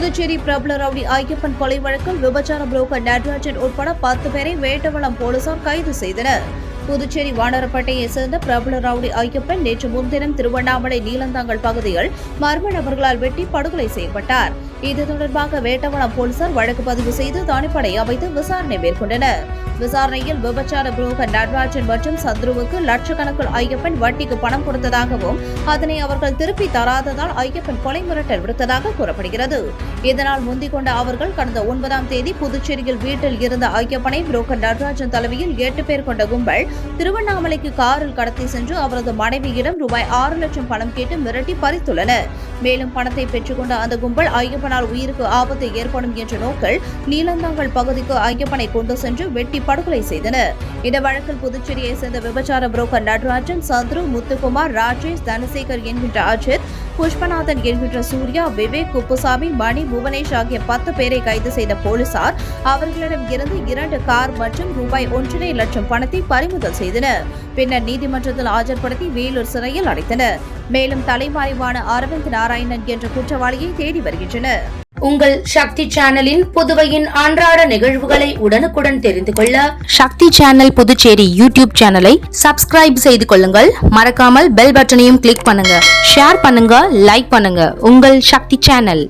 புதுச்சேரி பிரபல ரவுடி ஐயப்பன் கொலை வழக்கில் விபச்சார புரோக்கர் நடராஜன் உட்பட 10 பேரை வேட்டவளம் போலீசார் கைது செய்தனர். புதுச்சேரி வானரப்பேட்டையை சேர்ந்த பிரபல ரவுடி ஐயப்பன் நேற்று முன்தினம் திருவண்ணாமலை நீலந்தாங்கல் பகுதியில் மர்ம நபர்களால் வெட்டி படுகொலை செய்யப்பட்டார். இது தொடர்பாக வேட்டவளம் போலீசார் வழக்கு பதிவு செய்து தனிப்படை அமைத்து விசாரணை மேற்கொண்டனர். விசாரணையில் விபச்சார புரோக்கர் நடராஜன் மற்றும் சந்துருவுக்கு லட்சக்கணக்கில் ஐயப்பன் வட்டிக்கு பணம் கொடுத்ததாகவும் அதனை அவர்கள் திருப்பி தராததால் ஐயப்பன் கொலை மிரட்டல் விடுத்ததாக கூறப்படுகிறது. இதனால் முந்திக் கொண்ட அவர்கள் கடந்த 9ஆம் தேதி புதுச்சேரியில் வீட்டில் இருந்த ஐயப்பனை புரோக்கர் நடராஜன் தலைமையில் 8 பேர் கொண்ட கும்பல் திருவண்ணாமலைக்கு காரில் கடத்தி சென்று அவரது மனைவியிடம் ரூபாய் 6 லட்சம் பணம் கேட்டு மிரட்டி பறித்துள்ளனர். மேலும் பணத்தை பெற்றுக்கொண்ட அந்த கும்பல் ஐயப்பனால் உயிருக்கு ஆபத்து ஏற்படும் என்ற நோக்கில் நீலந்தாங்கல் பகுதிக்கு ஐயப்பனை கொண்டு சென்று வெட்டி படுகொலை செய்தனர். இந்த வழக்கில் புதுச்சேரியை சேர்ந்த விபச்சார புரோக்கர் நடராஜன், சந்துரு, முத்துக்குமார், ராஜேஷ், தனசேகர் என்கின்ற அஜித், புஷ்பநாதன் என்கின்ற சூர்யா, விவேக், குப்புசாமி, மணி, புவனேஷ் ஆகிய 10 பேரை கைது செய்த போலீசார் அவர்களிடம் இருந்து 2 கார் மற்றும் ரூபாய் 1.5 லட்சம் பணத்தை பறிமுதல் செய்தனர். பின்னர் நீதிமன்றத்தில் ஆஜர்படுத்தி வேலூர் சிறையில் அடைத்தனர். மேலும் தலைமறைவான அரவிந்த் நாராயணன் என்ற குற்றவாளியை தேடி வருகின்றனர். உங்கள் சக்தி சேனலின் புதுவையின் அன்றாட நிகழ்வுகளை உடனுக்குடன் தெரிந்து கொள்ள சக்தி சேனல் புதுச்சேரி யூடியூப் சேனலை சப்ஸ்கிரைப் செய்து கொள்ளுங்கள். மறக்காமல் பெல் பட்டனையும் கிளிக் பண்ணுங்க, ஷேர் பண்ணுங்க, லைக் பண்ணுங்க. உங்கள் சக்தி சேனல்.